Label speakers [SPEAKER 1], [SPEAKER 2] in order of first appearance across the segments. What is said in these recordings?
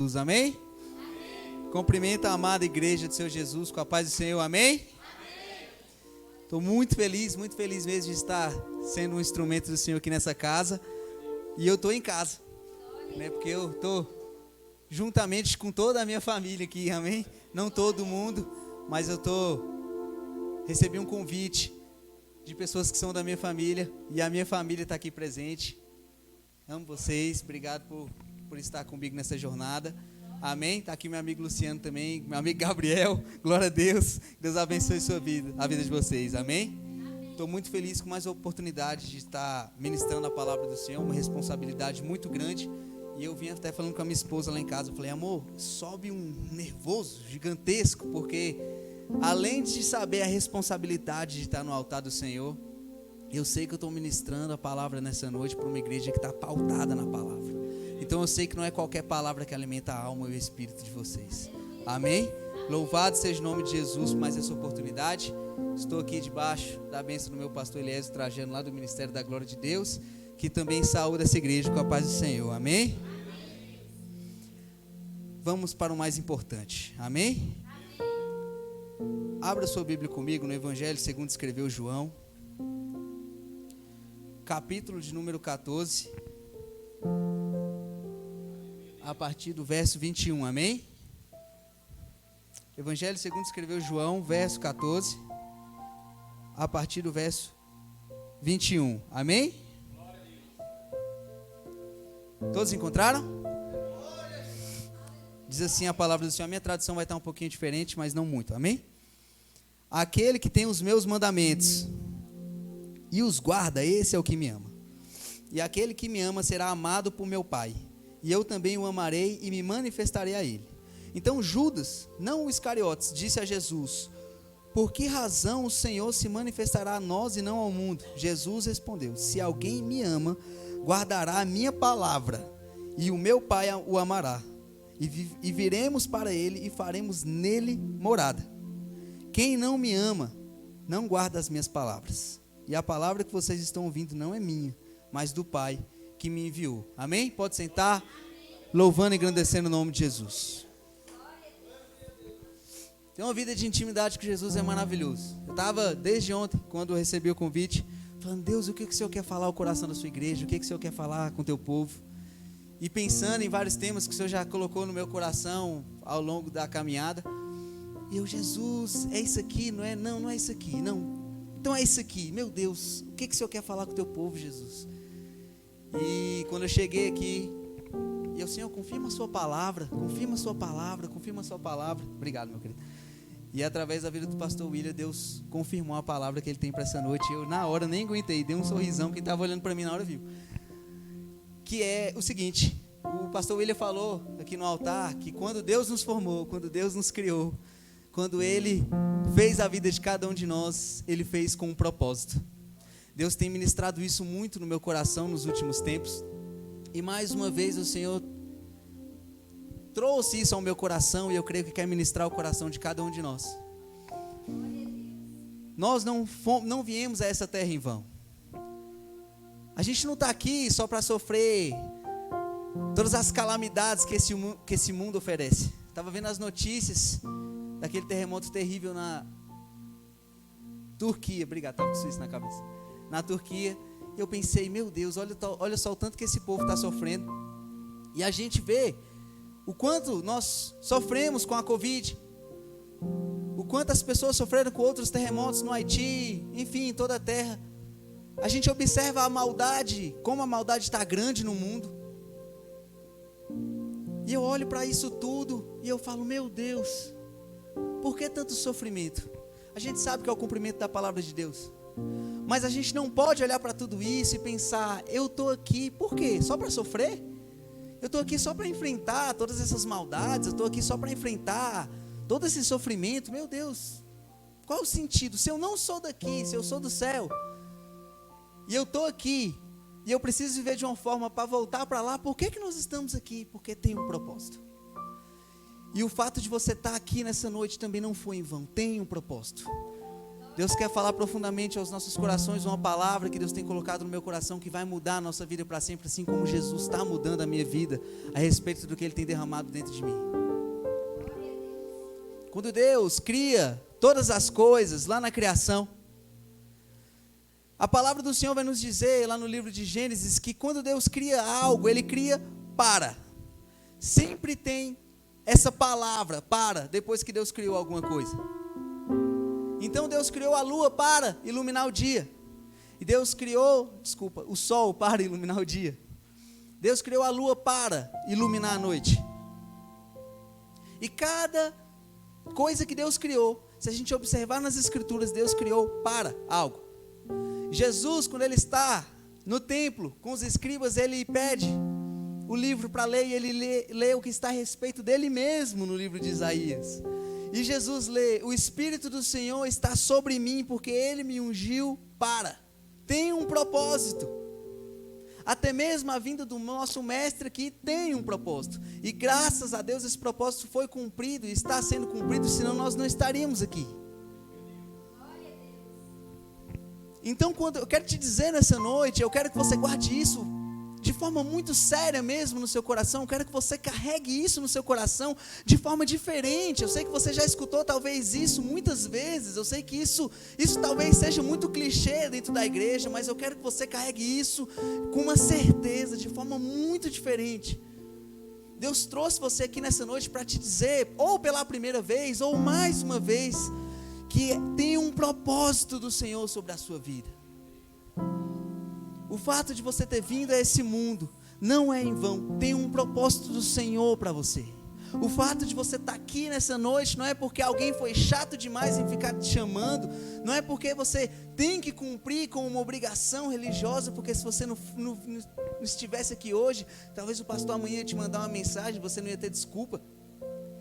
[SPEAKER 1] Jesus, amém? Cumprimenta a amada igreja do Senhor Jesus com a paz do Senhor, amém? Estou muito feliz mesmo de estar sendo um instrumento do Senhor aqui nessa casa. E eu estou em casa, né? Porque eu estou juntamente com toda a minha família aqui, amém? Não todo mundo, mas recebi um convite de pessoas que são da minha família e a minha família está aqui presente. Amo vocês, obrigado por estar comigo nessa jornada, amém? Está aqui meu amigo Luciano também, meu amigo Gabriel, glória a Deus, Deus abençoe sua vida, a vida de vocês, amém? Estou muito feliz com mais uma oportunidade de estar ministrando a palavra do Senhor, uma responsabilidade muito grande. E eu vim até falando com a minha esposa lá em casa, eu falei, amor, sobe um nervoso gigantesco, porque além de saber a responsabilidade de estar no altar do Senhor, eu sei que eu estou ministrando a palavra nessa noite para uma igreja que está pautada na palavra. Então eu sei que não é qualquer palavra que alimenta a alma e o espírito de vocês, amém? Louvado seja o nome de Jesus por mais essa oportunidade. Estou aqui debaixo da bênção do meu pastor Eliésio Trajano, lá do Ministério da Glória de Deus, que também saúda essa igreja com a paz do Senhor, amém? Vamos para o mais importante, amém? Abra sua Bíblia comigo no Evangelho segundo escreveu João, capítulo de número 14, a partir do verso 21, amém? Evangelho segundo escreveu João, verso 14, a partir do verso 21, amém? Todos encontraram? Diz assim a palavra do Senhor. A minha tradução vai estar um pouquinho diferente, mas não muito, amém? Aquele que tem os meus mandamentos e os guarda, esse é o que me ama. E aquele que me ama será amado por meu Pai, e eu também o amarei e me manifestarei a ele. Então Judas, não o Iscariotes, disse a Jesus: por que razão o Senhor se manifestará a nós e não ao mundo? Jesus respondeu: se alguém me ama, guardará a minha palavra, e o meu Pai o amará, e viremos para ele e faremos nele morada. Quem não me ama, não guarda as minhas palavras, e a palavra que vocês estão ouvindo não é minha, mas do Pai que me enviou. Amém? Pode sentar, louvando e engrandecendo o nome de Jesus. Ter uma vida de intimidade com Jesus é maravilhoso. Eu estava desde ontem, quando eu recebi o convite, falando: Deus, o que o Senhor quer falar ao coração da sua igreja? O que o Senhor quer falar com o teu povo? E pensando em vários temas que o Senhor já colocou no meu coração ao longo da caminhada. E eu, Jesus, é isso aqui, não é? Não é isso aqui, não. Então é isso aqui, meu Deus, o que o Senhor quer falar com o teu povo, Jesus? E quando eu cheguei aqui, eu, Senhor, confirma a sua palavra, confirma a sua palavra, confirma a sua palavra. Obrigado, meu querido. E através da vida do pastor William, Deus confirmou a palavra que ele tem para essa noite. Eu, na hora, nem aguentei, dei um sorrisão. Quem estava olhando para mim na hora viu. Que é o seguinte: o pastor William falou aqui no altar que quando Deus nos formou, quando Deus nos criou, quando Ele fez a vida de cada um de nós, Ele fez com um propósito. Deus tem ministrado isso muito no meu coração nos últimos tempos. E mais uma vez o Senhor trouxe isso ao meu coração, e eu creio que quer ministrar o coração de cada um de nós. Nós não viemos a essa terra em vão. A gente não está aqui só para sofrer todas as calamidades que esse mundo oferece. Estava vendo as notícias daquele terremoto terrível na Turquia. Obrigado, estava com isso na cabeça. Na Turquia. E eu pensei, meu Deus, olha só o tanto que esse povo está sofrendo. E a gente vê o quanto nós sofremos com a Covid, o quanto as pessoas sofreram com outros terremotos no Haiti, enfim, em toda a terra. A gente observa a maldade, como a maldade está grande no mundo. E eu olho para isso tudo e eu falo, meu Deus, por que tanto sofrimento? A gente sabe que é o cumprimento da palavra de Deus, mas a gente não pode olhar para tudo isso e pensar, eu estou aqui, por quê? Só para sofrer? Eu estou aqui só para enfrentar todas essas maldades, eu estou aqui só para enfrentar todo esse sofrimento. Meu Deus, qual o sentido? Se eu não sou daqui, se eu sou do céu, e eu estou aqui, e eu preciso viver de uma forma para voltar para lá, por que nós estamos aqui? Porque tem um propósito. E o fato de você estar aqui nessa noite também não foi em vão, tem um propósito. Deus quer falar profundamente aos nossos corações uma palavra que Deus tem colocado no meu coração que vai mudar a nossa vida para sempre, assim como Jesus está mudando a minha vida a respeito do que Ele tem derramado dentro de mim. Quando Deus cria todas as coisas lá na criação, a palavra do Senhor vai nos dizer lá no livro de Gênesis que quando Deus cria algo, Ele cria para. Sempre tem essa palavra para, depois que Deus criou alguma coisa. Então Deus criou a lua para iluminar o dia. E Deus criou, o sol para iluminar o dia. Deus criou a lua para iluminar a noite. E cada coisa que Deus criou, se a gente observar nas Escrituras, Deus criou para algo. Jesus, quando Ele está no templo com os escribas, Ele pede o livro para ler e Ele lê o que está a respeito dele mesmo no livro de Isaías. E Jesus lê: o Espírito do Senhor está sobre mim, porque Ele me ungiu para. Tem um propósito. Até mesmo a vinda do nosso mestre aqui tem um propósito. E graças a Deus esse propósito foi cumprido e está sendo cumprido, senão nós não estaríamos aqui. Então, quando eu quero te dizer nessa noite, eu quero que você guarde isso de forma muito séria mesmo no seu coração. Eu quero que você carregue isso no seu coração de forma diferente. Eu sei que você já escutou talvez isso muitas vezes. Eu sei que isso talvez seja muito clichê dentro da igreja, mas eu quero que você carregue isso com uma certeza, de forma muito diferente. Deus trouxe você aqui nessa noite para te dizer, ou pela primeira vez, ou mais uma vez, que tem um propósito do Senhor sobre a sua vida. O fato de você ter vindo a esse mundo não é em vão, tem um propósito do Senhor para você. O fato de você estar aqui nessa noite não é porque alguém foi chato demais em ficar te chamando, não é porque você tem que cumprir com uma obrigação religiosa, porque se você não estivesse aqui hoje, talvez o pastor amanhã ia te mandar uma mensagem, você não ia ter desculpa.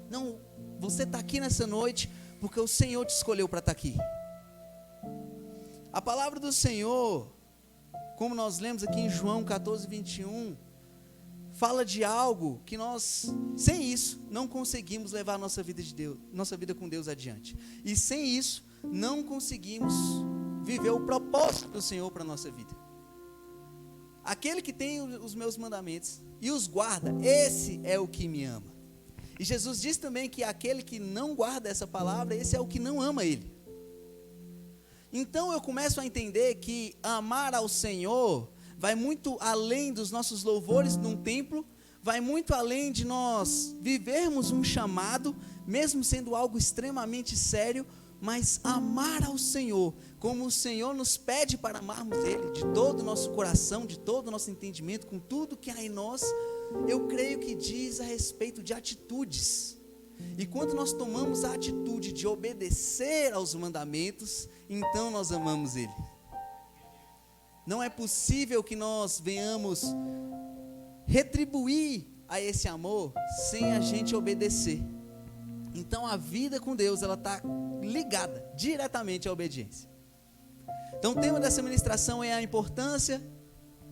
[SPEAKER 1] Não, você está aqui nessa noite porque o Senhor te escolheu para estar aqui. A palavra do Senhor, como nós lemos aqui em João 14, 21, fala de algo que nós, sem isso, não conseguimos levar a nossa vida com Deus adiante. E sem isso, não conseguimos viver o propósito do Senhor para a nossa vida. Aquele que tem os meus mandamentos e os guarda, esse é o que me ama. E Jesus diz também que aquele que não guarda essa palavra, esse é o que não ama Ele. Então eu começo a entender que amar ao Senhor vai muito além dos nossos louvores num templo, vai muito além de nós vivermos um chamado, mesmo sendo algo extremamente sério, mas amar ao Senhor, como o Senhor nos pede para amarmos Ele, de todo o nosso coração, de todo o nosso entendimento, com tudo que há em nós, eu creio que diz a respeito de atitudes. E quando nós tomamos a atitude de obedecer aos mandamentos, então nós amamos Ele. Não é possível que nós venhamos retribuir a esse amor sem a gente obedecer. Então a vida com Deus, ela está ligada diretamente à obediência. Então o tema dessa ministração é a importância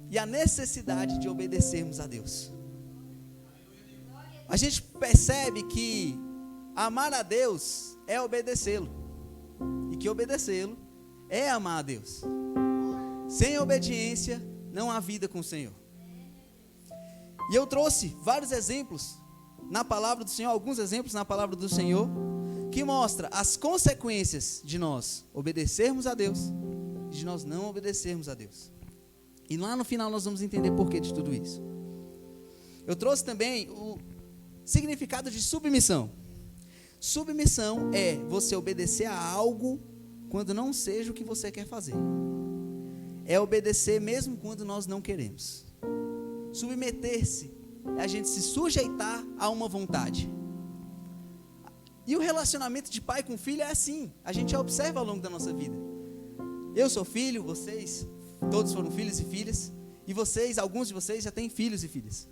[SPEAKER 1] e a necessidade de obedecermos a Deus. A gente percebe que amar a Deus é obedecê-lo, e que obedecê-lo é amar a Deus. Sem obediência não há vida com o Senhor. E eu trouxe vários exemplos na palavra do Senhor, alguns exemplos na palavra do Senhor, que mostra as consequências de nós obedecermos a Deus e de nós não obedecermos a Deus. E lá no final nós vamos entender porquê de tudo isso. Eu trouxe também o significado de submissão. Submissão é você obedecer a algo quando não seja o que você quer fazer. É obedecer mesmo quando nós não queremos. Submeter-se é a gente se sujeitar a uma vontade. E o relacionamento de pai com filho é assim. A gente já observa ao longo da nossa vida. Eu sou filho, vocês, todos foram filhos e filhas. E vocês, alguns de vocês já têm filhos e filhas.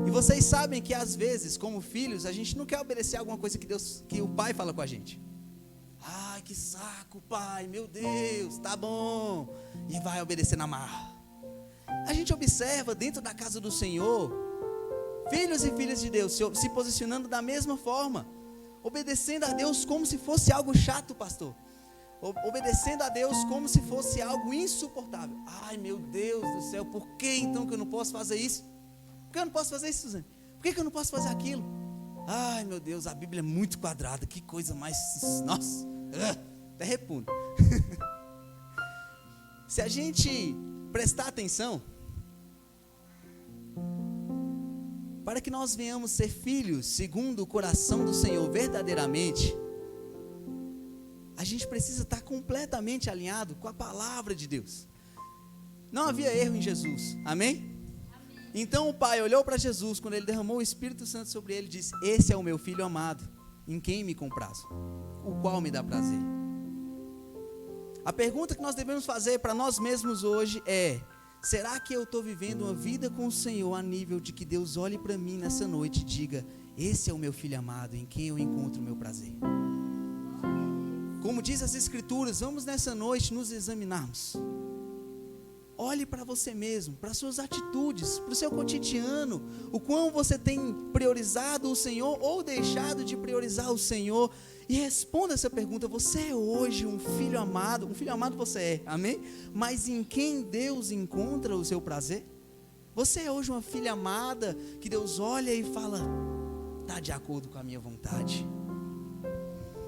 [SPEAKER 1] E vocês sabem que às vezes, como filhos, a gente não quer obedecer alguma coisa que o pai fala com a gente. Ai, que saco, pai, meu Deus, tá bom. E vai obedecer na marra. A gente observa dentro da casa do Senhor, filhos e filhas de Deus se posicionando da mesma forma, obedecendo a Deus como se fosse algo chato, pastor. obedecendo a Deus como se fosse algo insuportável. Ai, meu Deus do céu, por que então que eu não posso fazer isso? Por que eu não posso fazer isso, Suzane? Por que eu não posso fazer aquilo? Ai, meu Deus, a Bíblia é muito quadrada, que coisa mais... Nossa, até repugno. Se a gente prestar atenção, para que nós venhamos ser filhos segundo o coração do Senhor verdadeiramente, a gente precisa estar completamente alinhado com a palavra de Deus. Não havia erro em Jesus, amém? Então o Pai olhou para Jesus, quando ele derramou o Espírito Santo sobre ele, e disse: esse é o meu filho amado, em quem me comprazo, o qual me dá prazer. A pergunta que nós devemos fazer para nós mesmos hoje é: será que eu estou vivendo uma vida com o Senhor a nível de que Deus olhe para mim nessa noite e diga: esse é o meu filho amado, em quem eu encontro o meu prazer? Como diz as Escrituras, vamos nessa noite nos examinarmos. Olhe para você mesmo, para suas atitudes, para o seu cotidiano, o quão você tem priorizado o Senhor ou deixado de priorizar o Senhor, e responda essa pergunta: você é hoje um filho amado você é, amém? Mas em quem Deus encontra o seu prazer? Você é hoje uma filha amada, que Deus olha e fala: está de acordo com a minha vontade?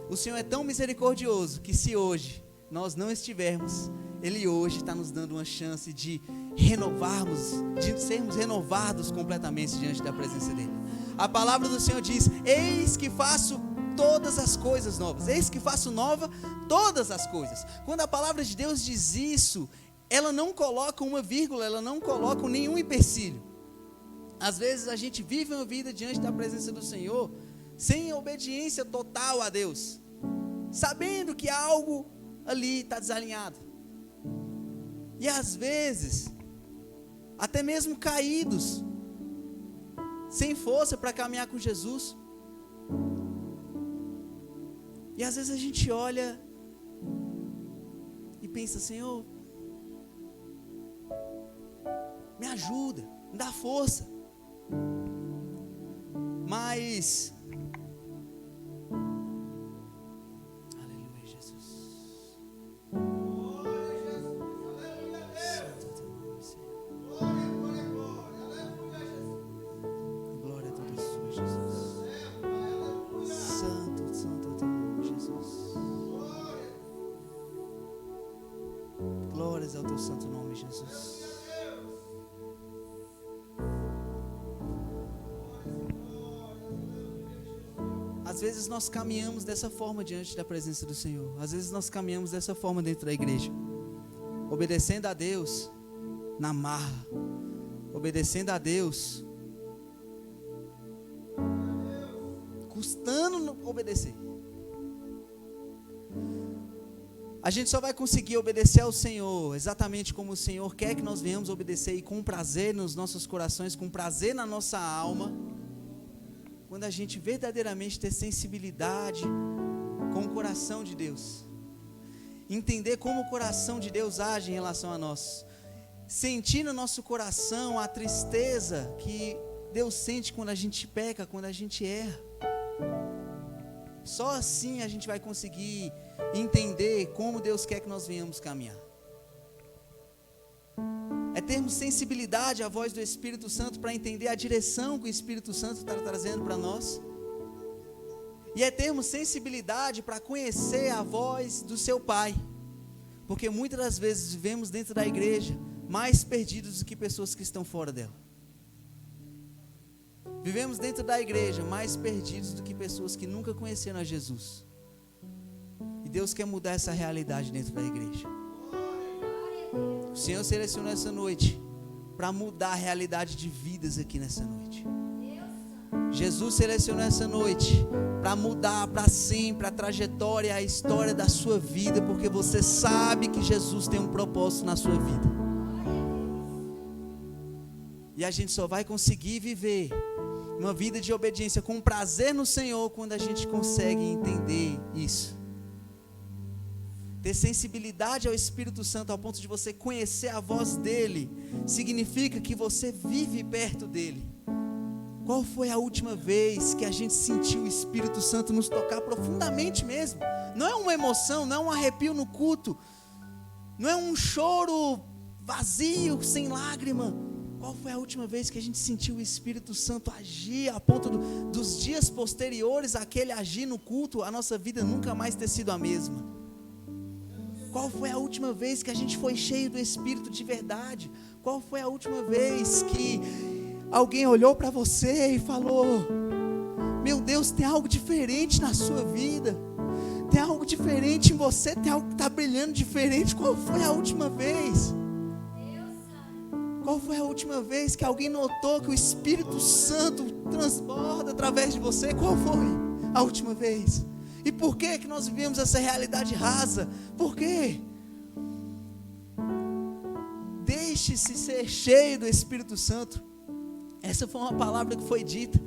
[SPEAKER 1] O Senhor é tão misericordioso, que se hoje nós não estivermos, Ele hoje está nos dando uma chance de renovarmos, de sermos renovados completamente diante da presença dEle. A palavra do Senhor diz: eis que faço todas as coisas novas, eis que faço nova todas as coisas. Quando a palavra de Deus diz isso, ela não coloca uma vírgula, ela não coloca nenhum empecilho. Às vezes a gente vive uma vida diante da presença do Senhor, sem obediência total a Deus, sabendo que algo ali está desalinhado. E às vezes, até mesmo caídos, sem força para caminhar com Jesus. E às vezes a gente olha e pensa: Senhor, me ajuda, me dá força. Mas, aleluia, Jesus. Glória a toda sua, Jesus. Santo, santo é teu nome, Jesus. Glórias ao teu santo nome, Jesus. Às vezes nós caminhamos dessa forma diante da presença do Senhor. Às vezes nós caminhamos dessa forma dentro da igreja, obedecendo a Deus na marra, obedecendo a Deus, custando obedecer. A gente só vai conseguir obedecer ao Senhor exatamente como o Senhor quer que nós venhamos obedecer, e com prazer nos nossos corações, com prazer na nossa alma, quando a gente verdadeiramente ter sensibilidade com o coração de Deus, entender como o coração de Deus age em relação a nós, sentir no nosso coração a tristeza que Deus sente quando a gente peca, quando a gente erra. Só assim a gente vai conseguir entender como Deus quer que nós venhamos caminhar. É termos sensibilidade à voz do Espírito Santo para entender a direção que o Espírito Santo está trazendo para nós. E é termos sensibilidade para conhecer a voz do seu Pai. Porque muitas das vezes vivemos dentro da igreja mais perdidos do que pessoas que estão fora dela. Vivemos dentro da igreja mais perdidos do que pessoas que nunca conheceram a Jesus. E Deus quer mudar essa realidade dentro da igreja. O Senhor selecionou essa noite para mudar a realidade de vidas aqui nessa noite. Jesus selecionou essa noite para mudar para sempre a trajetória, a história da sua vida, porque você sabe que Jesus tem um propósito na sua vida. E a gente só vai conseguir viver uma vida de obediência com prazer no Senhor quando a gente consegue entender isso. Ter sensibilidade ao Espírito Santo ao ponto de você conhecer a voz dele significa que você vive perto dele. Qual foi a última vez que a gente sentiu o Espírito Santo nos tocar profundamente mesmo? Não é uma emoção, não é um arrepio no culto, não é um choro vazio, sem lágrima. Qual foi a última vez que a gente sentiu o Espírito Santo agir a ponto dos dias posteriores àquele agir no culto, a nossa vida nunca mais ter sido a mesma? Qual foi a última vez que a gente foi cheio do Espírito de verdade? Qual foi a última vez que alguém olhou para você e falou: meu Deus, tem algo diferente na sua vida, tem algo diferente em você, tem algo que está brilhando diferente? Qual foi a última vez? Qual foi a última vez que alguém notou que o Espírito Santo transborda através de você? Qual foi a última vez? E por que nós vivemos essa realidade rasa? Por quê? Deixe-se ser cheio do Espírito Santo. Essa foi uma palavra que foi dita.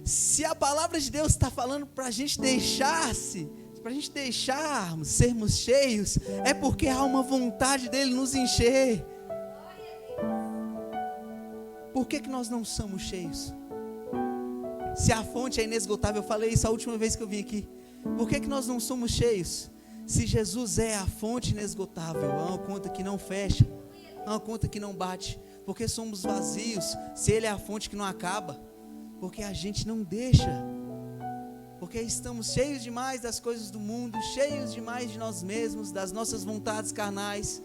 [SPEAKER 1] Se a palavra de Deus está falando para a gente para a gente deixarmos sermos cheios, é porque há uma vontade dele nos encher. Por que nós não somos cheios? Se a fonte é inesgotável, eu falei isso a última vez que eu vim aqui. Por que nós não somos cheios? Se Jesus é a fonte inesgotável, é uma conta que não fecha, é uma conta que não bate. Porque somos vazios, se Ele é a fonte que não acaba? Porque a gente não deixa. Porque estamos cheios demais das coisas do mundo, cheios demais de nós mesmos, das nossas vontades carnais.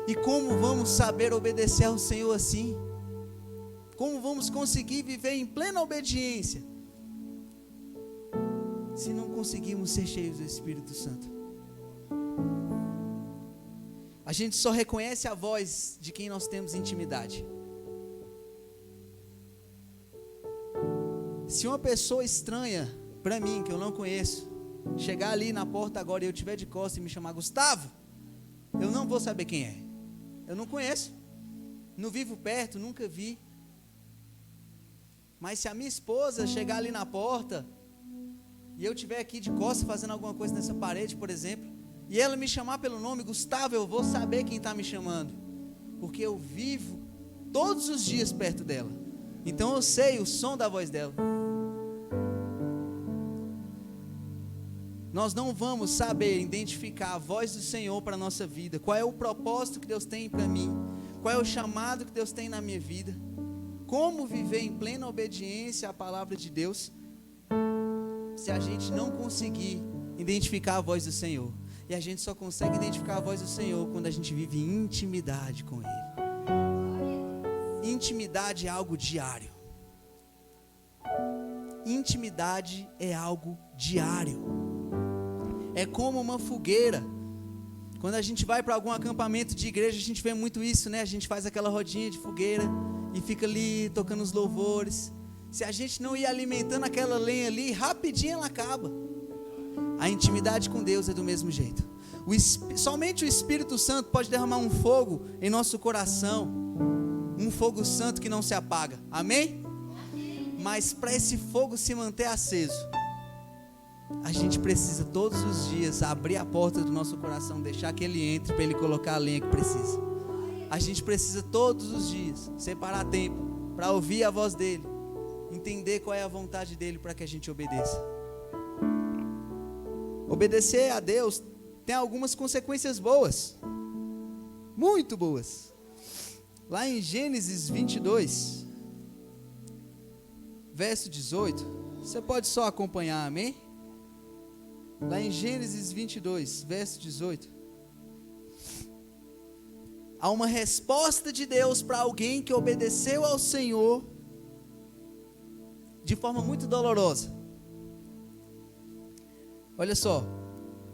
[SPEAKER 1] E como vamos saber obedecer ao Senhor assim? Como vamos conseguir viver em plena obediência se não conseguimos ser cheios do Espírito Santo? A gente só reconhece a voz de quem nós temos intimidade. Se uma pessoa estranha para mim, que eu não conheço, chegar ali na porta agora e eu estiver de costas e me chamar Gustavo, eu não vou saber quem é. Eu não conheço, não vivo perto, nunca vi. Mas se a minha esposa chegar ali na porta e eu estiver aqui de costas fazendo alguma coisa nessa parede, por exemplo, e ela me chamar pelo nome Gustavo, eu vou saber quem está me chamando, porque eu vivo todos os dias perto dela. Então eu sei o som da voz dela. Nós não vamos saber identificar a voz do Senhor para a nossa vida. Qual é o propósito que Deus tem para mim? Qual é o chamado que Deus tem na minha vida? Como viver em plena obediência à palavra de Deus, se a gente não conseguir identificar a voz do Senhor? E a gente só consegue identificar a voz do Senhor quando a gente vive em intimidade com Ele. Intimidade é algo diário. Intimidade é algo diário. É como uma fogueira. Quando a gente vai para algum acampamento de igreja, a gente vê muito isso, né? A gente faz aquela rodinha de fogueira e fica ali tocando os louvores. Se a gente não ir alimentando aquela lenha ali, rapidinho ela acaba. A intimidade com Deus é do mesmo jeito. Somente o Espírito Santo pode derramar um fogo em nosso coração, um fogo santo que não se apaga. Amém? Mas para esse fogo se manter aceso, a gente precisa todos os dias abrir a porta do nosso coração, deixar que Ele entre para Ele colocar a lenha que precisa. A gente precisa todos os dias separar tempo para ouvir a voz dEle, entender qual é a vontade dEle para que a gente obedeça. Obedecer a Deus tem algumas consequências boas, muito boas. Lá em Gênesis 22, verso 18, você pode só acompanhar, amém? Lá em Gênesis 22, verso 18, há uma resposta de Deus para alguém que obedeceu ao Senhor de forma muito dolorosa. Olha só,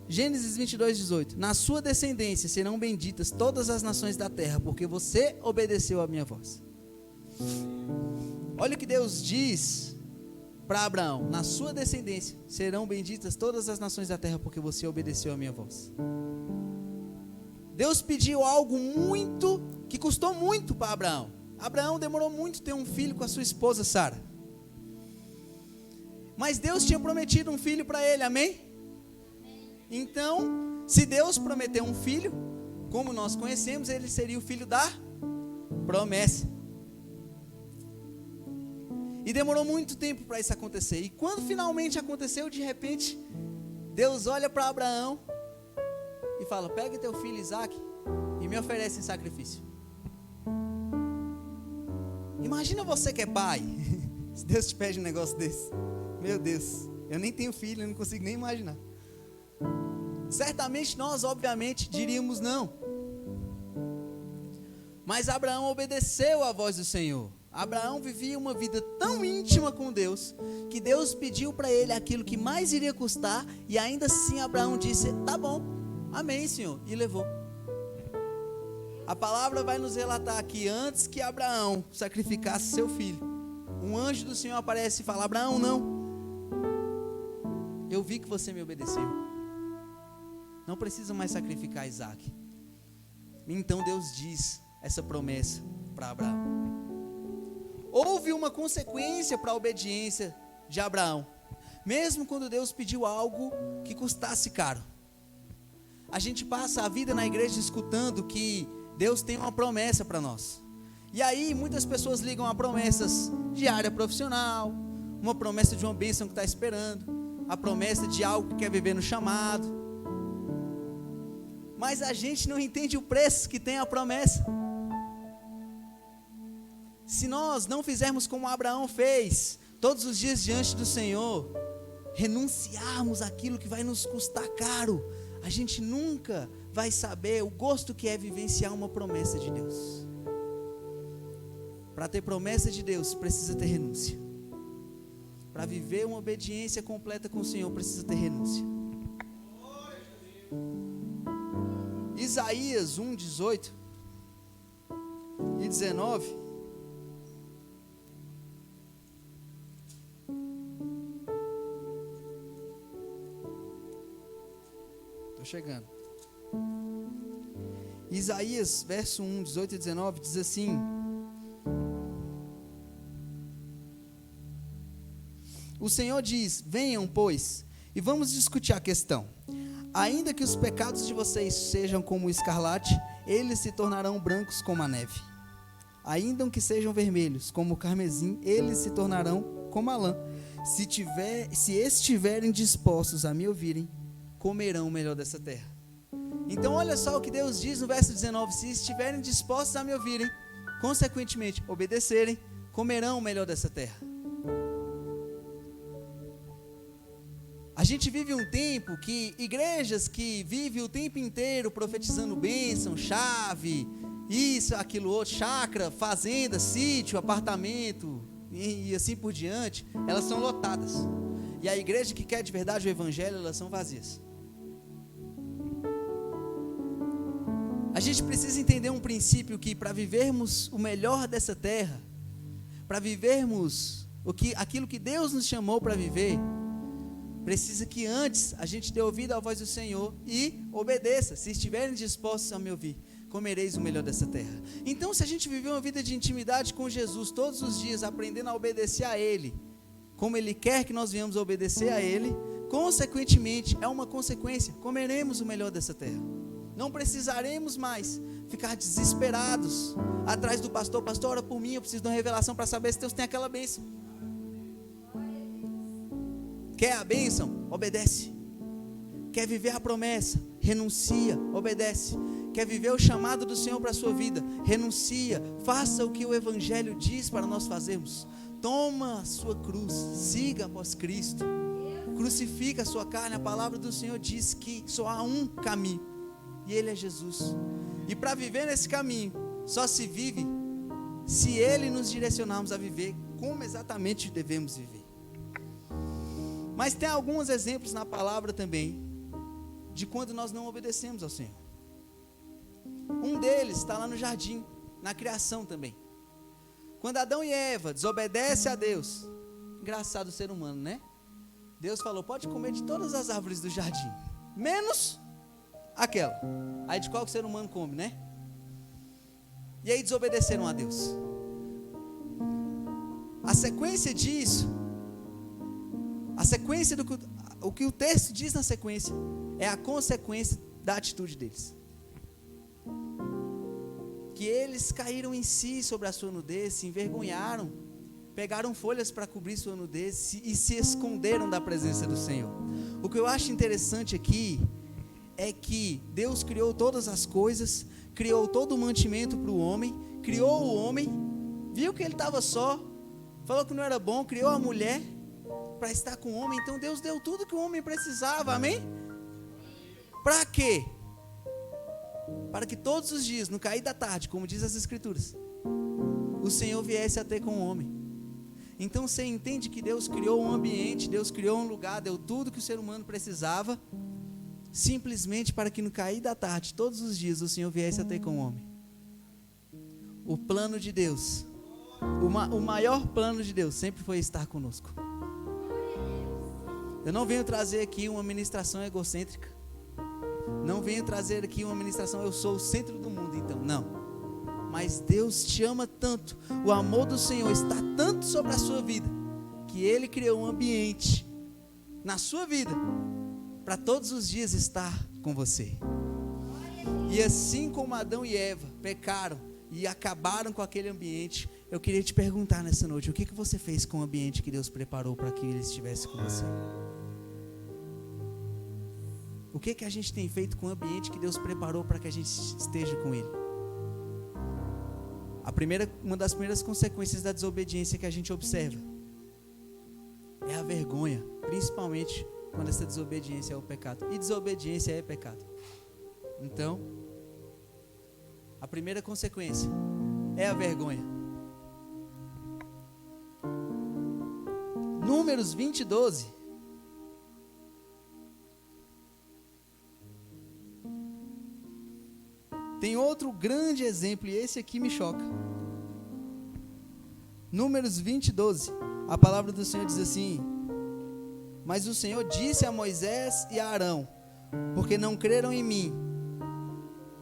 [SPEAKER 1] Gênesis 22, 18, na sua descendência serão benditas todas as nações da terra, porque você obedeceu à minha voz. Olha o que Deus diz para Abraão: na sua descendência serão benditas todas as nações da terra, porque você obedeceu à minha voz. Deus pediu algo muito, que custou muito para Abraão. Abraão demorou muito ter um filho com a sua esposa Sara. Mas Deus tinha prometido um filho para ele, amém? Então, se Deus prometeu um filho, como nós conhecemos, ele seria o filho da promessa. E demorou muito tempo para isso acontecer. E quando finalmente aconteceu, de repente, Deus olha para Abraão e fala: pega teu filho Isaque e me oferece em sacrifício. Imagina você que é pai, se Deus te pede um negócio desse. Meu Deus, eu nem tenho filho, eu não consigo nem imaginar. Certamente nós, obviamente, diríamos não. Mas Abraão obedeceu à voz do Senhor. Abraão vivia uma vida tão íntima com Deus, que Deus pediu para ele aquilo que mais iria custar, e ainda assim Abraão disse: tá bom, amém, Senhor, e levou. A palavra vai nos relatar que antes que Abraão sacrificasse seu filho, um anjo do Senhor aparece e fala: Abraão, não, eu vi que você me obedeceu, não precisa mais sacrificar Isaque. Então Deus diz essa promessa para Abraão. Houve uma consequência para a obediência de Abraão, mesmo quando Deus pediu algo que custasse caro. A gente passa a vida na igreja escutando que Deus tem uma promessa para nós. E aí muitas pessoas ligam a promessas de área profissional, uma promessa de uma bênção que está esperando, a promessa de algo que quer viver no chamado. Mas a gente não entende o preço que tem a promessa. Se nós não fizermos como Abraão fez, todos os dias diante do Senhor, renunciarmos aquilo que vai nos custar caro, a gente nunca vai saber o gosto que é vivenciar uma promessa de Deus. Para ter promessa de Deus, precisa ter renúncia. Para viver uma obediência completa com o Senhor, precisa ter renúncia. Isaías 1, 18 e 19. Chegando. Isaías, verso 1, 18 e 19, diz assim: o Senhor diz: venham, pois, e vamos discutir a questão. Ainda que os pecados de vocês sejam como o escarlate, eles se tornarão brancos como a neve. Ainda que sejam vermelhos como o carmesim, eles se tornarão como a lã. Se estiverem dispostos a me ouvirem, comerão o melhor dessa terra. Então olha só o que Deus diz no verso 19: se estiverem dispostos a me ouvirem, consequentemente obedecerem, comerão o melhor dessa terra. A gente vive um tempo que igrejas que vivem o tempo inteiro profetizando bênção, chave, isso, aquilo outro, chácara, fazenda, sítio, apartamento e assim por diante, elas são lotadas. E a igreja que quer de verdade o evangelho, elas são vazias. A gente precisa entender um princípio que para vivermos o melhor dessa terra, para vivermos aquilo que Deus nos chamou para viver, precisa que antes a gente dê ouvido à voz do Senhor e obedeça. Se estiverem dispostos a me ouvir, comereis o melhor dessa terra. Então, se a gente viver uma vida de intimidade com Jesus todos os dias, aprendendo a obedecer a Ele, como Ele quer que nós venhamos a obedecer a Ele, consequentemente, é uma consequência, comeremos o melhor dessa terra. Não precisaremos mais ficar desesperados atrás do pastor: pastor, ora por mim, eu preciso de uma revelação para saber se Deus tem aquela bênção. Quer a bênção? Obedece. Quer viver a promessa? Renuncia, obedece. Quer viver o chamado do Senhor para a sua vida? Renuncia, faça o que o Evangelho diz para nós fazermos. Toma a sua cruz, siga após Cristo, crucifica a sua carne. A palavra do Senhor diz que só há um caminho, e Ele é Jesus. E para viver nesse caminho, só se vive se Ele nos direcionarmos a viver como exatamente devemos viver. Mas tem alguns exemplos na palavra também, de quando nós não obedecemos ao Senhor. Um deles está lá no jardim, na criação também. Quando Adão e Eva desobedecem a Deus, engraçado o ser humano, né? Deus falou: pode comer de todas as árvores do jardim, menos aquela. Aí de qual que o ser humano come, né? E aí desobedeceram a Deus. A sequência disso, o que o texto diz na sequência, é a consequência da atitude deles. Que eles caíram em si sobre a sua nudez, se envergonharam, pegaram folhas para cobrir sua nudez e se esconderam da presença do Senhor. O que eu acho interessante aqui é que Deus criou todas as coisas, criou todo o mantimento para o homem, criou o homem, viu que ele estava só, falou que não era bom, criou a mulher para estar com o homem. Então Deus deu tudo que o homem precisava, amém? Para quê? Para que todos os dias, no cair da tarde, como diz as Escrituras, o Senhor viesse a ter com o homem. Então você entende que Deus criou um ambiente, Deus criou um lugar, deu tudo que o ser humano precisava, simplesmente para que no cair da tarde, todos os dias, o Senhor viesse a ter com o homem. O plano de Deus, o maior plano de Deus sempre foi estar conosco. Eu não venho trazer aqui uma ministração egocêntrica, não venho trazer aqui uma ministração, eu sou o centro do mundo, então, não. Mas Deus te ama tanto, o amor do Senhor está tanto sobre a sua vida, que Ele criou um ambiente na sua vida, para todos os dias estar com você. E assim como Adão e Eva pecaram e acabaram com aquele ambiente, eu queria te perguntar nessa noite, o que você fez com o ambiente que Deus preparou para que Ele estivesse com você? O que a gente tem feito com o ambiente que Deus preparou para que a gente esteja com Ele? Uma das primeiras consequências da desobediência que a gente observa é a vergonha, principalmente quando essa desobediência é o pecado. E desobediência é pecado. Então, a primeira consequência é a vergonha. Números 20:12. Tem outro grande exemplo, e esse aqui me choca. Números 20:12. A palavra do Senhor diz assim: mas o Senhor disse a Moisés e a Arão, porque não creram em mim,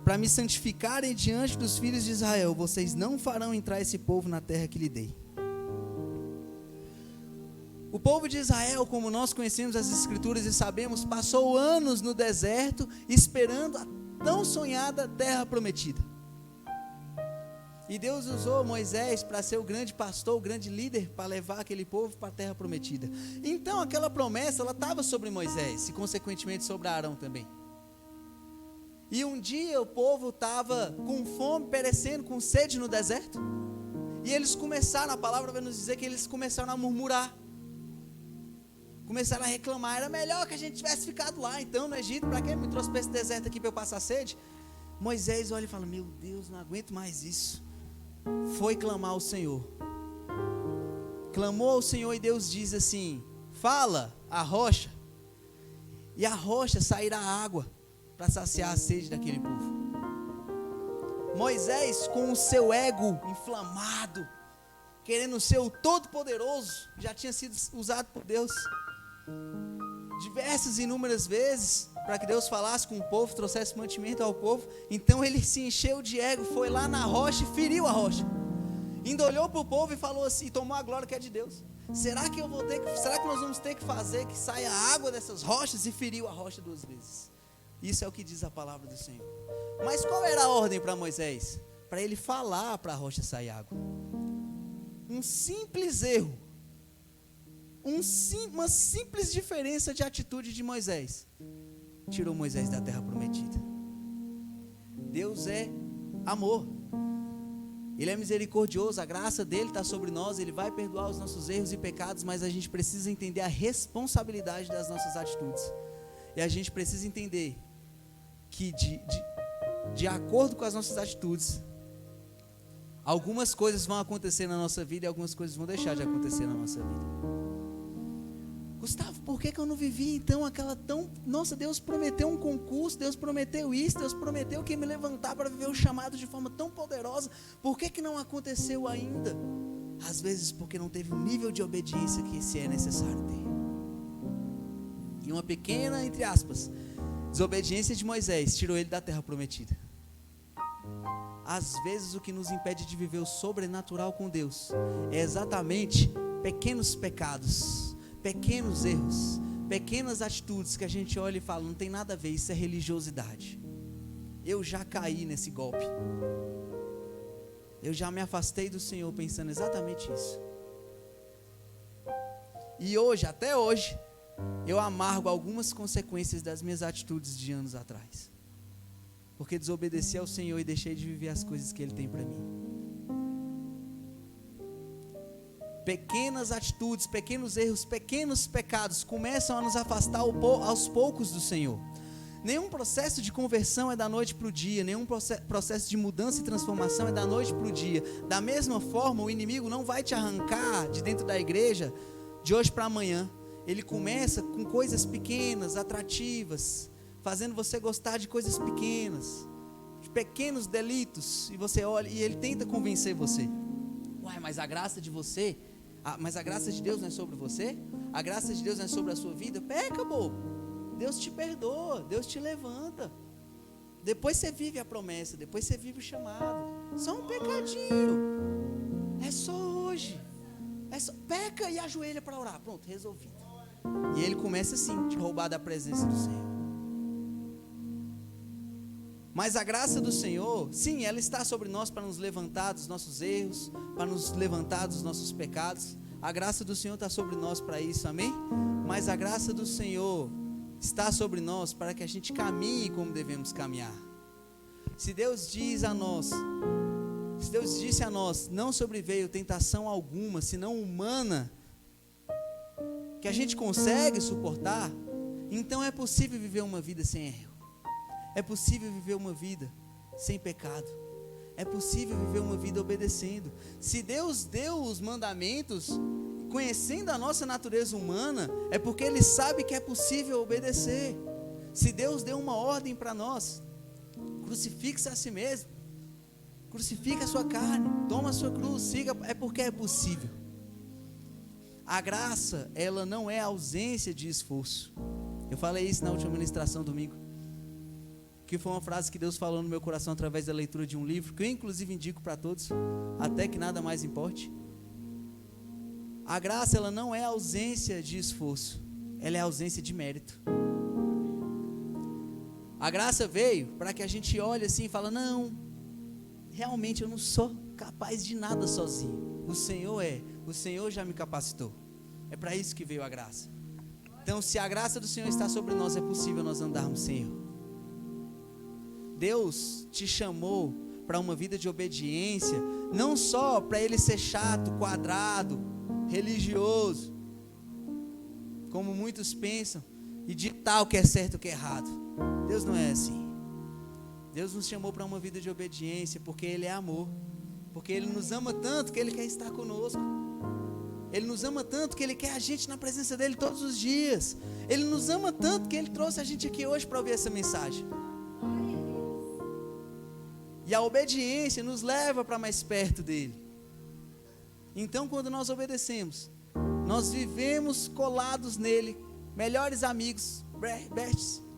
[SPEAKER 1] para me santificarem diante dos filhos de Israel, vocês não farão entrar esse povo na terra que lhe dei. O povo de Israel, como nós conhecemos as Escrituras e sabemos, passou anos no deserto esperando a tão sonhada terra prometida. E Deus usou Moisés para ser o grande pastor, o grande líder, para levar aquele povo para a terra prometida. Então aquela promessa, ela estava sobre Moisés e consequentemente sobre Arão também. E um dia o povo estava com fome, perecendo, com sede no deserto. E eles começaram, a palavra vai nos dizer que eles começaram a murmurar. Começaram a reclamar, era melhor que a gente tivesse ficado lá então no Egito, para que me trouxe para esse deserto aqui para eu passar sede? Moisés olha e fala, meu Deus, não aguento mais isso. Foi clamar ao Senhor. Clamou ao Senhor e Deus diz assim, fala a rocha, e a rocha sairá água para saciar a sede daquele povo. Moisés, com o seu ego inflamado, querendo ser o todo-poderoso, já tinha sido usado por Deus diversas e inúmeras vezes para que Deus falasse com o povo, trouxesse mantimento ao povo. Então ele se encheu de ego, foi lá na rocha e feriu a rocha. Ainda olhou para o povo e falou assim, tomou a glória que é de Deus. Será que nós vamos ter que fazer que saia água dessas rochas? E feriu a rocha 2 vezes. Isso é o que diz a palavra do Senhor. Mas qual era a ordem para Moisés? Para ele falar para a rocha sair água. Um simples erro, uma simples diferença de atitude de Moisés, tirou Moisés da terra prometida. Deus é amor, Ele é misericordioso, a graça dEle está sobre nós, Ele vai perdoar os nossos erros e pecados, mas a gente precisa entender a responsabilidade das nossas atitudes, e a gente precisa entender que de acordo com as nossas atitudes, algumas coisas vão acontecer na nossa vida e algumas coisas vão deixar de acontecer na nossa vida. Gustavo, por que eu não vivi então nossa, Deus prometeu um concurso, Deus prometeu isso, Deus prometeu que ia me levantar para viver o chamado de forma tão poderosa, por que não aconteceu ainda? Às vezes porque não teve o nível de obediência que se é necessário ter. E uma pequena, entre aspas, desobediência de Moisés tirou ele da terra prometida. Às vezes o que nos impede de viver o sobrenatural com Deus é exatamente pequenos pecados, pequenos erros, pequenas atitudes que a gente olha e fala, não tem nada a ver, isso é religiosidade. Eu já caí nesse golpe. Eu já me afastei do Senhor pensando exatamente isso. E hoje, até hoje, eu amargo algumas consequências das minhas atitudes de anos atrás. Porque desobedeci ao Senhor e deixei de viver as coisas que Ele tem para mim. Pequenas atitudes, pequenos erros, pequenos pecados começam a nos afastar aos poucos do Senhor. Nenhum processo de conversão é da noite para o dia, nenhum processo de mudança e transformação é da noite para o dia. Da mesma forma, o inimigo não vai te arrancar de dentro da igreja de hoje para amanhã. Ele começa com coisas pequenas, atrativas, fazendo você gostar de coisas pequenas, de pequenos delitos, e você olha e ele tenta convencer você. Uai, mas a graça de você, mas a graça de Deus não é sobre você? A graça de Deus não é sobre a sua vida? Peca, bobo. Deus te perdoa, Deus te levanta. Depois você vive a promessa, depois você vive o chamado. Só um pecadinho. É só hoje. Peca e ajoelha para orar. Pronto, resolvido. E ele começa assim, te roubar da presença do Senhor. Mas a graça do Senhor, sim, ela está sobre nós para nos levantar dos nossos erros, para nos levantar dos nossos pecados. A graça do Senhor está sobre nós para isso, amém? Mas a graça do Senhor está sobre nós para que a gente caminhe como devemos caminhar. Se Deus disse a nós, não sobreveio tentação alguma, senão humana, que a gente consegue suportar, então é possível viver uma vida sem erro. É possível viver uma vida sem pecado. É possível viver uma vida obedecendo. Se Deus deu os mandamentos, conhecendo a nossa natureza humana, é porque Ele sabe que é possível obedecer. Se Deus deu uma ordem para nós, crucifique-se a si mesmo, crucifique a sua carne, toma a sua cruz, siga, é porque é possível. A graça, ela não é ausência de esforço. Eu falei isso na última ministração domingo, que foi uma frase que Deus falou no meu coração através da leitura de um livro, que eu inclusive indico para todos, até que nada mais importe. A graça, ela não é ausência de esforço, ela é ausência de mérito. A graça veio para que a gente olhe assim e fale, não, realmente eu não sou capaz de nada sozinho. O Senhor já me capacitou. É para isso que veio a graça. Então, se a graça do Senhor está sobre nós, é possível nós andarmos sem erro. Deus te chamou para uma vida de obediência, não só para Ele ser chato, quadrado, religioso, como muitos pensam, e ditar o que é certo e o que é errado. Deus não é assim. Deus nos chamou para uma vida de obediência, porque Ele é amor, porque Ele nos ama tanto que Ele quer estar conosco. Ele nos ama tanto que Ele quer a gente na presença dEle todos os dias. Ele nos ama tanto que Ele trouxe a gente aqui hoje para ouvir essa mensagem. E a obediência nos leva para mais perto dEle. Então, quando nós obedecemos, nós vivemos colados nele, melhores amigos,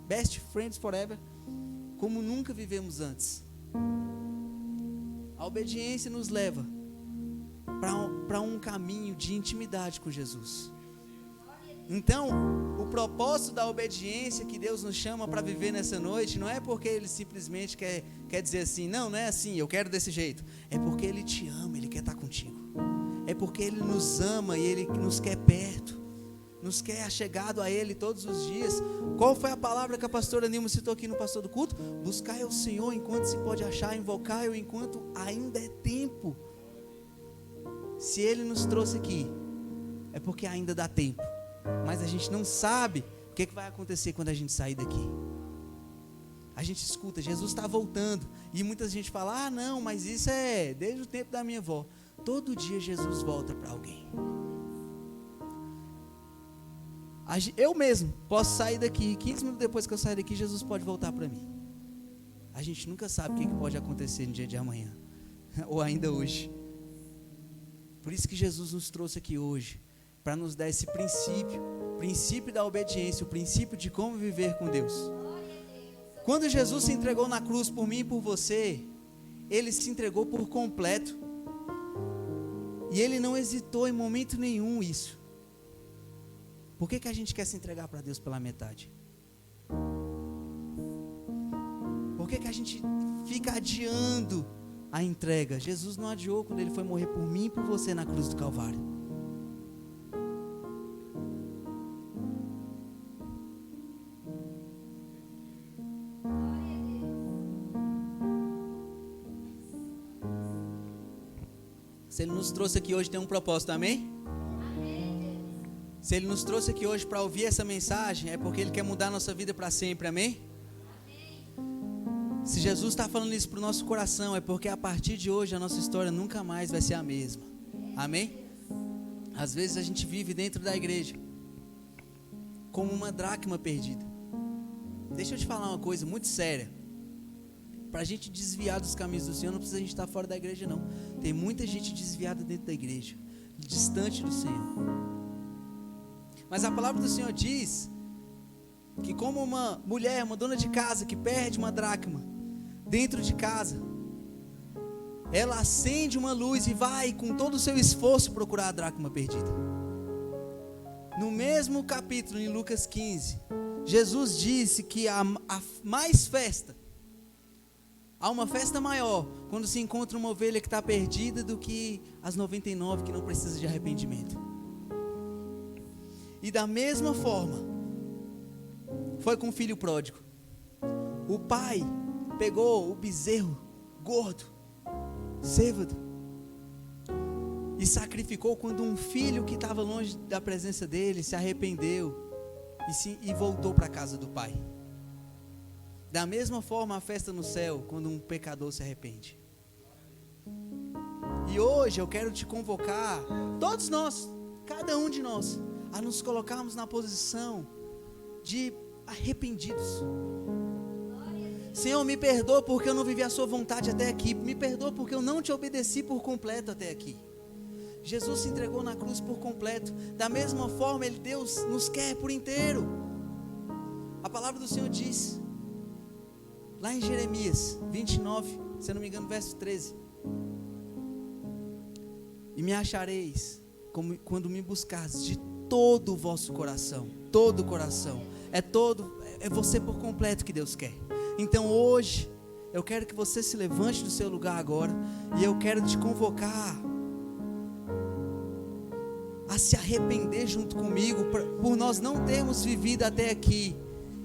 [SPEAKER 1] best friends forever, como nunca vivemos antes. A obediência nos leva para um caminho de intimidade com Jesus. Então, o propósito da obediência que Deus nos chama para viver nessa noite, não é porque Ele simplesmente quer dizer assim, não é assim, eu quero desse jeito. É porque Ele te ama, Ele quer estar contigo. É porque Ele nos ama e Ele nos quer perto, nos quer achegado a Ele todos os dias. Qual foi a palavra que a pastora Nilma citou aqui no Pastor do Culto? Buscai ao Senhor enquanto se pode achar, invocai-o enquanto ainda é tempo. Se Ele nos trouxe aqui, é porque ainda dá tempo. Mas a gente não sabe o que vai acontecer quando a gente sair daqui. A gente escuta, Jesus está voltando. E muita gente fala, não, mas isso é desde o tempo da minha avó. Todo dia Jesus volta para alguém. Eu mesmo posso sair daqui, 15 minutos depois que eu sair daqui, Jesus pode voltar para mim. A gente nunca sabe o que pode acontecer no dia de amanhã, ou ainda hoje. Por isso que Jesus nos trouxe aqui hoje, para nos dar esse princípio da obediência, o princípio de como viver com Deus. Quando Jesus se entregou na cruz por mim e por você, Ele se entregou por completo. E Ele não hesitou em momento nenhum isso. Por que a gente quer se entregar para Deus pela metade? Por que a gente fica adiando a entrega? Jesus não adiou quando Ele foi morrer por mim e por você na cruz do Calvário. Se Ele nos trouxe aqui hoje, tem um propósito, amém? Se Ele nos trouxe aqui hoje para ouvir essa mensagem, é porque Ele quer mudar a nossa vida para sempre, amém? Se Jesus está falando isso para o nosso coração, é porque a partir de hoje a nossa história nunca mais vai ser a mesma, amém? Às vezes a gente vive dentro da igreja como uma dracma perdida. Deixa eu te falar uma coisa muito séria. Para a gente desviar dos caminhos do Senhor, não precisa a gente estar fora da igreja, não. Tem muita gente desviada dentro da igreja, distante do Senhor. Mas a palavra do Senhor diz que como uma mulher, uma dona de casa que perde uma dracma dentro de casa, ela acende uma luz e vai com todo o seu esforço procurar a dracma perdida. No mesmo capítulo, em Lucas 15, Jesus disse que há mais festa, há uma festa maior quando se encontra uma ovelha que está perdida do que as 99 que não precisam de arrependimento. E da mesma forma, foi com o filho pródigo. O pai pegou o bezerro gordo, sêvado, e sacrificou quando um filho que estava longe da presença dele se arrependeu e voltou para a casa do pai. Da mesma forma a festa no céu, quando um pecador se arrepende. E hoje eu quero te convocar, todos nós, cada um de nós, a nos colocarmos na posição de arrependidos. Senhor, me perdoa porque eu não vivi a sua vontade até aqui. Me perdoa porque eu não te obedeci por completo até aqui. Jesus se entregou na cruz por completo. Da mesma forma, Deus nos quer por inteiro. A palavra do Senhor diz, lá em Jeremias 29, se eu não me engano, verso 13: e me achareis quando me buscares de todo o vosso coração. Todo o coração. É você por completo que Deus quer. Então hoje, eu quero que você se levante do seu lugar agora, e eu quero te convocar a se arrepender junto comigo, por nós não termos vivido até aqui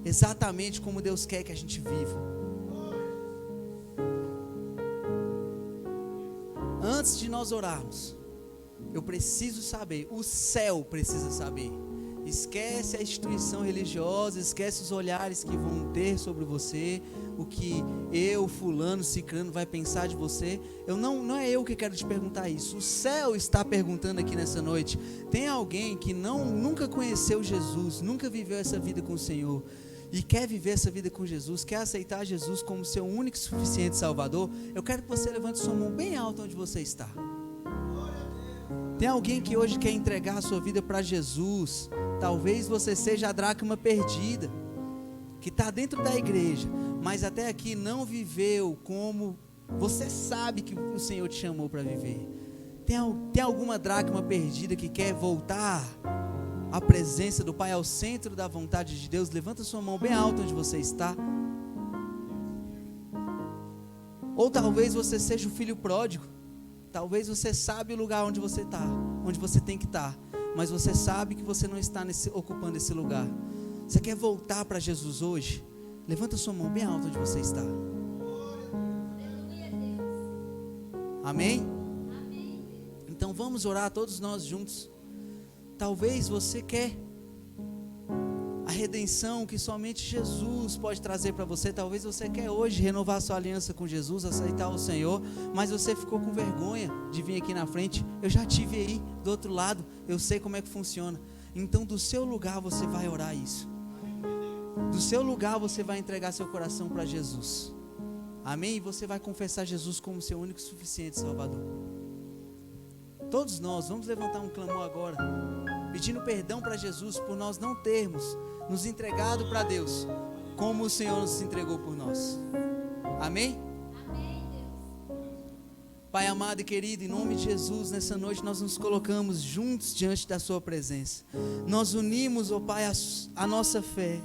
[SPEAKER 1] exatamente como Deus quer que a gente viva. Antes de nós orarmos, eu preciso saber, o céu precisa saber. Esquece a instituição religiosa, esquece os olhares que vão ter sobre você, o que eu, fulano, ciclano vai pensar de você. Não é eu que quero te perguntar isso. O céu está perguntando aqui nessa noite. Tem alguém que nunca conheceu Jesus, nunca viveu essa vida com o Senhor, e quer viver essa vida com Jesus, quer aceitar Jesus como seu único e suficiente Salvador? Eu quero que você levante sua mão bem alta onde você está. Tem alguém que hoje quer entregar a sua vida para Jesus? Talvez você seja a dracma perdida, que está dentro da igreja, mas até aqui não viveu como você sabe que o Senhor te chamou para viver. Tem alguma dracma perdida que quer voltar à presença do Pai, ao centro da vontade de Deus? Levanta sua mão bem alta onde você está. Ou talvez você seja o filho pródigo. Talvez você sabe o lugar onde você está, onde você tem que estar, mas você sabe que você não está ocupando esse lugar. Você quer voltar para Jesus hoje? Levanta sua mão bem alta onde você está. Amém? Então vamos orar todos nós juntos. Talvez você quer a redenção que somente Jesus pode trazer para você. Talvez você quer hoje renovar sua aliança com Jesus, aceitar o Senhor, mas você ficou com vergonha de vir aqui na frente. Eu já estive aí do outro lado, eu sei como é que funciona. Então do seu lugar você vai orar isso. Do seu lugar você vai entregar seu coração para Jesus. Amém? E você vai confessar Jesus como seu único e suficiente Salvador. Todos nós vamos levantar um clamor agora, pedindo perdão para Jesus por nós não termos nos entregado para Deus como o Senhor nos entregou por nós. Amém?
[SPEAKER 2] Amém, Deus.
[SPEAKER 1] Pai amado e querido, em nome de Jesus, nessa noite nós nos colocamos juntos diante da sua presença. Nós unimos, ó Pai, a nossa fé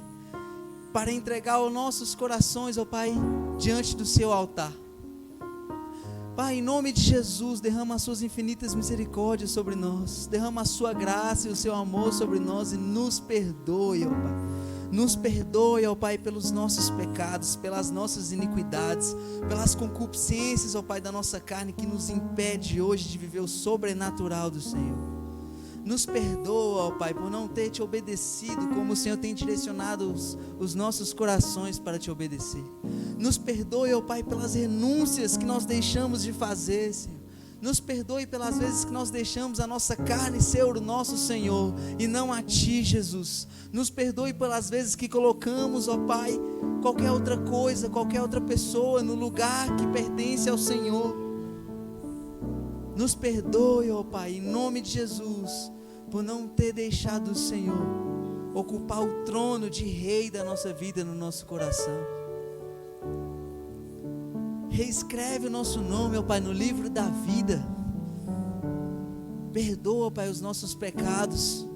[SPEAKER 1] para entregar os nossos corações, ó Pai, diante do seu altar. Pai, em nome de Jesus, derrama as suas infinitas misericórdias sobre nós, derrama a sua graça e o seu amor sobre nós e nos perdoe, ó Pai. Nos perdoe, ó Pai, pelos nossos pecados, pelas nossas iniquidades, pelas concupiscências, ó Pai, da nossa carne que nos impede hoje de viver o sobrenatural do Senhor. Nos perdoa, ó Pai, por não ter te obedecido como o Senhor tem direcionado os nossos corações para te obedecer. Nos perdoe, ó Pai, pelas renúncias que nós deixamos de fazer, Senhor. Nos perdoe pelas vezes que nós deixamos a nossa carne ser o nosso Senhor e não a Ti, Jesus. Nos perdoe pelas vezes que colocamos, ó Pai, qualquer outra coisa, qualquer outra pessoa no lugar que pertence ao Senhor. Nos perdoe, ó Pai, em nome de Jesus, por não ter deixado o Senhor ocupar o trono de Rei da nossa vida no nosso coração. Reescreve o nosso nome, ó Pai, no livro da vida. Perdoa, Pai, os nossos pecados.